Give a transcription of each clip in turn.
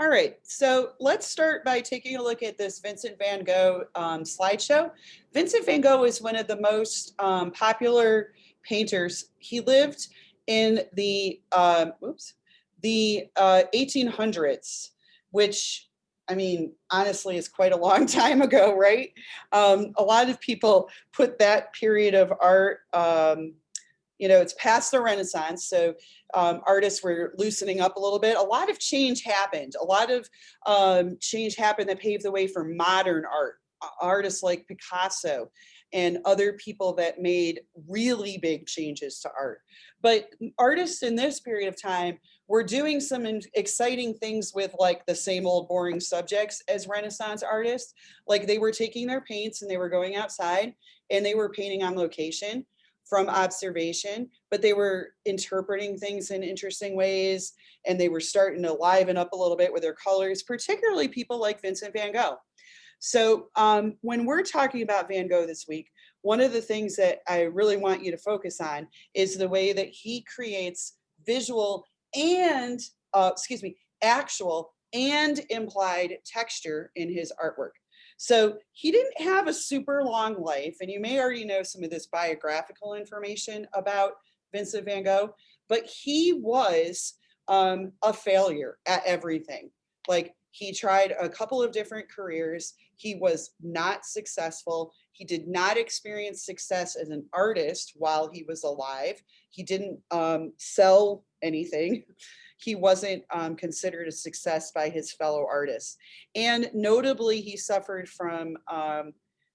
All right, so let's start by taking a look at this Vincent Van Gogh slideshow. Vincent Van Gogh is one of the most popular painters. He lived in the 1800s, which I mean, honestly, is quite a long time ago, right? A lot of people put that period of art. It's past the Renaissance, so artists were loosening up a little bit. A lot of change happened. A lot of change happened that paved the way for modern art. Artists like Picasso and other people that made really big changes to art. But artists in this period of time were doing some exciting things with like the same old boring subjects as Renaissance artists. Like they were taking their paints and they were going outside and they were painting on location from observation, but they were interpreting things in interesting ways and they were starting to liven up a little bit with their colors, particularly people like Vincent Van Gogh. So when we're talking about Van Gogh this week, one of the things that I really want you to focus on is the way that he creates visual and, actual and implied texture in his artwork. So he didn't have a super long life, and you may already know some of this biographical information about Vincent van Gogh, but he was a failure at everything. Like he tried a couple of different careers. He was not successful. He did not experience success as an artist while he was alive. He didn't sell anything. He wasn't considered a success by his fellow artists. And notably, he suffered from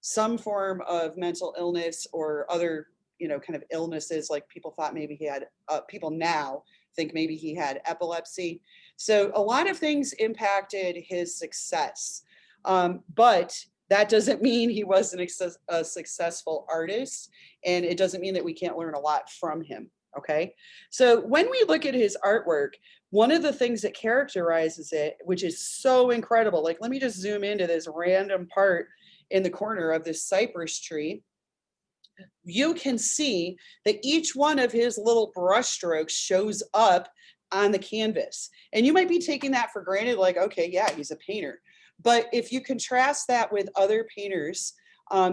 some form of mental illness or other, kind of illnesses, like people thought maybe he had, people now think maybe he had epilepsy. So a lot of things impacted his success. But that doesn't mean he wasn't a successful artist. And it doesn't mean that we can't learn a lot from him. Okay. So when we look at his artwork, one of the things that characterizes it, which is so incredible, like let me just zoom into this random part in the corner of this cypress tree. You can see that each one of his little brush strokes shows up on the canvas. And you might be taking that for granted, like, okay, yeah, he's a painter. But if you contrast that with other painters,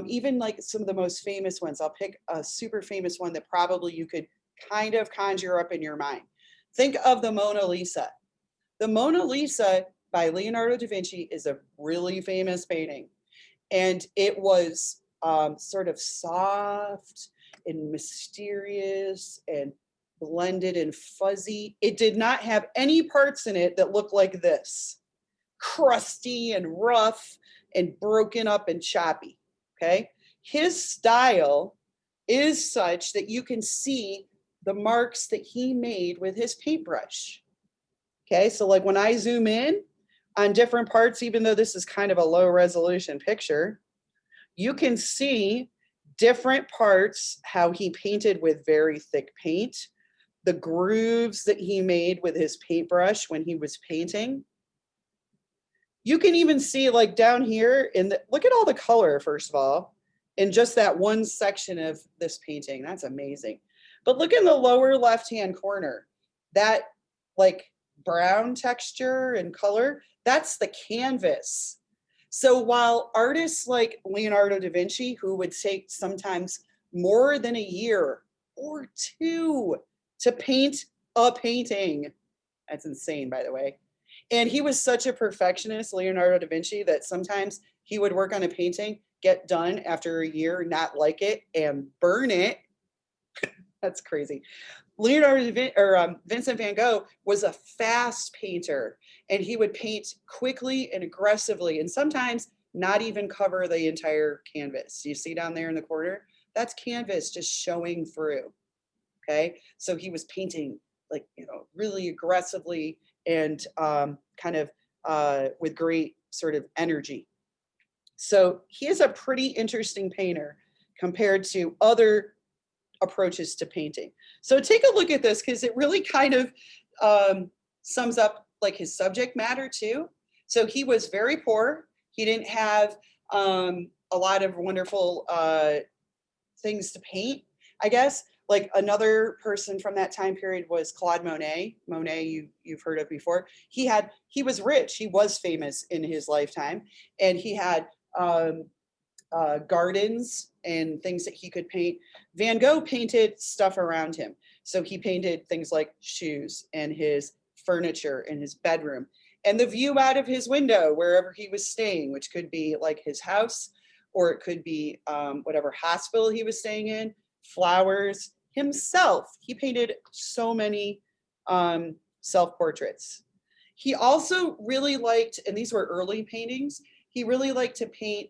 even like some of the most famous ones, I'll pick a super famous one that probably you could kind of conjure up in your mind. Think of the Mona Lisa. The Mona Lisa by Leonardo da Vinci is a really famous painting. And it was sort of soft and mysterious and blended and fuzzy. It did not have any parts in it that looked like this, crusty and rough and broken up and choppy, okay? His style is such that you can see the marks that he made with his paintbrush. Okay, so like when I zoom in on different parts, even though this is kind of a low resolution picture, you can see different parts, how he painted with very thick paint, the grooves that he made with his paintbrush when he was painting. You can even see like down here look at all the color, first of all, in just that one section of this painting. That's amazing. But look in the lower left-hand corner, that like brown texture and color, that's the canvas. So while artists like Leonardo da Vinci, who would take sometimes more than a year or two to paint a painting, that's insane, by the way. And he was such a perfectionist, Leonardo da Vinci, that sometimes he would work on a painting, get done after a year, not like it, and burn it. That's crazy. Vincent van Gogh was a fast painter, and he would paint quickly and aggressively, and sometimes not even cover the entire canvas. You see down there in the corner? That's canvas just showing through. Okay, so he was painting like, really aggressively and kind of with great sort of energy. So he is a pretty interesting painter compared to other approaches to painting. So take a look at this because it really kind of sums up like his subject matter too. So he was very poor. He didn't have a lot of wonderful things to paint, I guess, Like another person from that time period was Claude Monet. Monet, you've heard of before. He was rich. He was famous in his lifetime, and he had gardens and things that he could paint. Van Gogh painted stuff around him. So he painted things like shoes and his furniture in his bedroom and the view out of his window wherever he was staying, which could be like his house or it could be whatever hospital he was staying in, flowers, himself. He painted so many self-portraits. He also really liked, and these were early paintings, he really liked to paint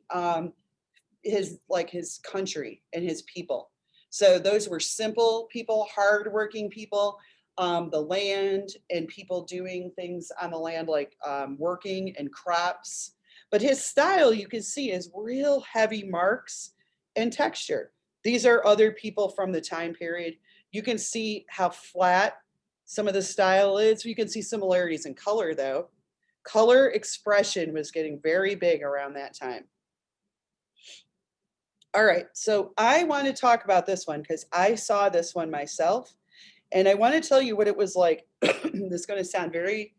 his country and his people. So those were simple people, hardworking people, the land and people doing things on the land like working and crops. But his style, you can see, is real heavy marks and texture. These are other people from the time period. You can see how flat some of the style is. You can see similarities in color, though. Color expression was getting very big around that time. All right, so I want to talk about this one because I saw this one myself, and I want to tell you what it was like. This is going to sound very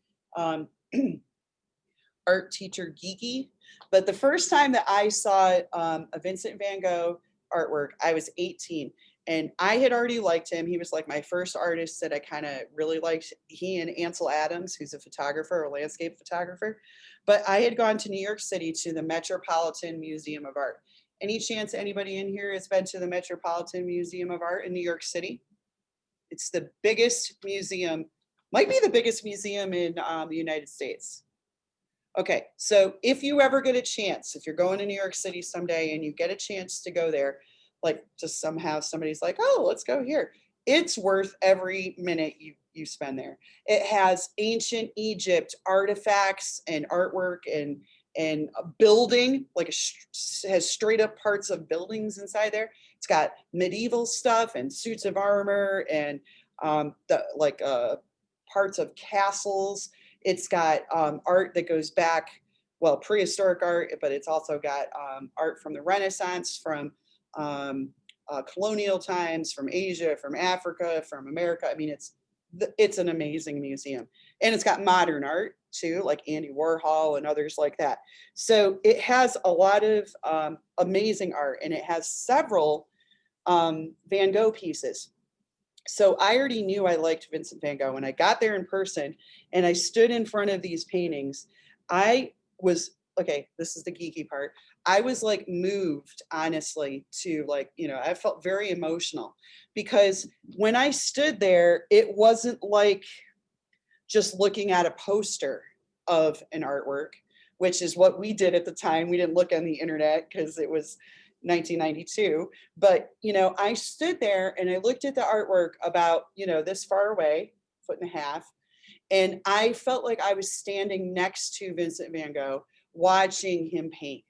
art teacher geeky, but the first time that I saw a Vincent Van Gogh artwork, I was 18, and I had already liked him. He was like my first artist that I kind of really liked. He and Ansel Adams, who's a photographer, a landscape photographer. But I had gone to New York City to the Metropolitan Museum of Art. Any chance anybody in here has been to the Metropolitan Museum of Art in New York City? It's the biggest museum, might be the biggest museum in the United States. Okay, so if you ever get a chance, if you're going to New York City someday and you get a chance to go there, like just somehow somebody's like, oh, let's go here. It's worth every minute you spend there. It has ancient Egypt artifacts and artwork and a building, like has straight up parts of buildings inside there. It's got medieval stuff and suits of armor and parts of castles. It's got art that goes back, well, prehistoric art, but it's also got art from the Renaissance, from colonial times, from Asia, from Africa, from America. I mean, it's an amazing museum. And it's got modern art too, like Andy Warhol and others like that. So it has a lot of amazing art, and it has several Van Gogh pieces. So I already knew I liked Vincent Van Gogh. When I got there in person and I stood in front of these paintings, I was, okay, this is the geeky part. I was like moved, honestly, to like, I felt very emotional because when I stood there, it wasn't like just looking at a poster of an artwork, which is what we did at the time. We didn't look on the internet because it was 1992. But, I stood there and I looked at the artwork about, this far away, 1.5 feet. And I felt like I was standing next to Vincent Van Gogh, watching him paint,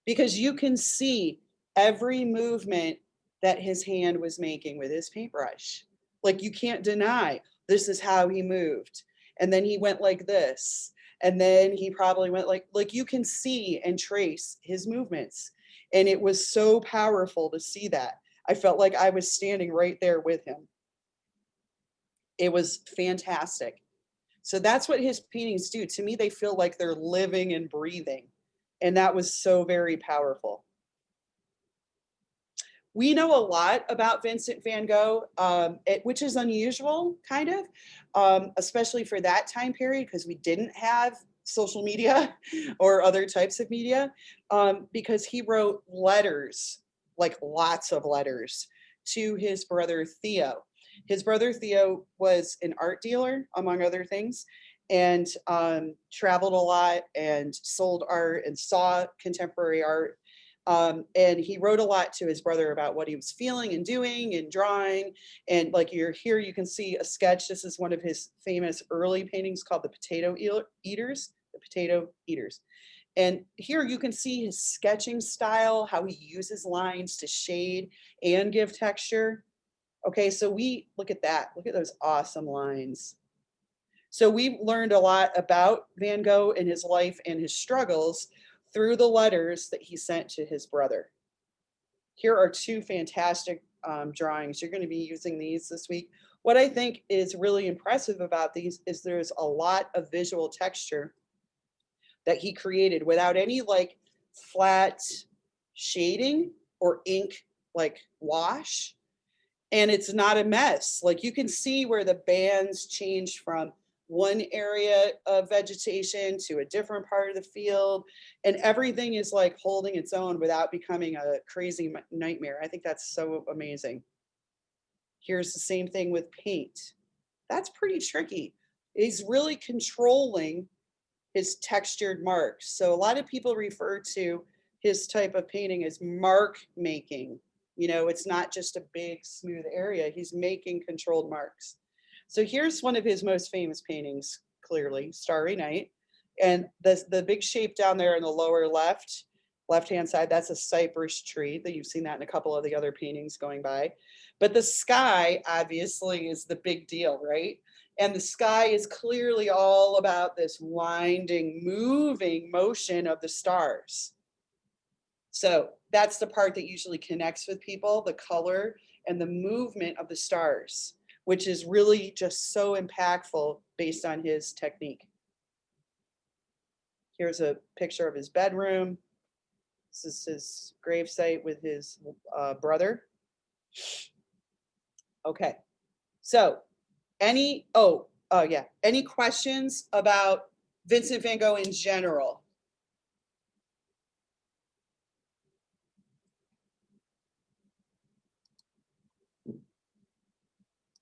because you can see every movement that his hand was making with his paintbrush. Like, you can't deny this is how he moved. And then he went like this. And then he probably went like you can see and trace his movements. And it was so powerful to see that. I felt like I was standing right there with him. It was fantastic. So that's what his paintings do. To me, they feel like they're living and breathing. And that was so very powerful. We know a lot about Vincent Van Gogh, which is unusual, kind of, especially for that time period, because we didn't have social media or other types of media, because he wrote letters, like lots of letters, to his brother Theo. His brother Theo was an art dealer, among other things, and traveled a lot and sold art and saw contemporary art. And he wrote a lot to his brother about what he was feeling and doing and drawing. And like you're here, you can see a sketch. This is one of his famous early paintings called The Potato Eaters, The Potato Eaters. And here you can see his sketching style, how he uses lines to shade and give texture. Okay, so we look at that. Look at those awesome lines. So we learned a lot about Van Gogh and his life and his struggles through the letters that he sent to his brother. Here are two fantastic drawings. You're going to be using these this week. What I think is really impressive about these is there's a lot of visual texture that he created without any like flat shading or ink like wash. And it's not a mess. Like you can see where the bands change from one area of vegetation to a different part of the field, and everything is like holding its own without becoming a crazy nightmare. I think that's so amazing. Here's the same thing with paint. That's pretty tricky. He's really controlling his textured marks. So a lot of people refer to his type of painting as mark making. You know, it's not just a big smooth area. He's making controlled marks. So here's one of his most famous paintings, clearly, Starry Night. And the big shape down there in the lower left-hand side, that's a cypress tree. That you've seen that in a couple of the other paintings going by. But the sky, obviously, is the big deal, right? And the sky is clearly all about this winding, moving motion of the stars. So that's the part that usually connects with people, the color and the movement of the stars, which is really just so impactful based on his technique. Here's a picture of his bedroom. This is his gravesite with his brother. Okay, so any questions about Vincent van Gogh in general?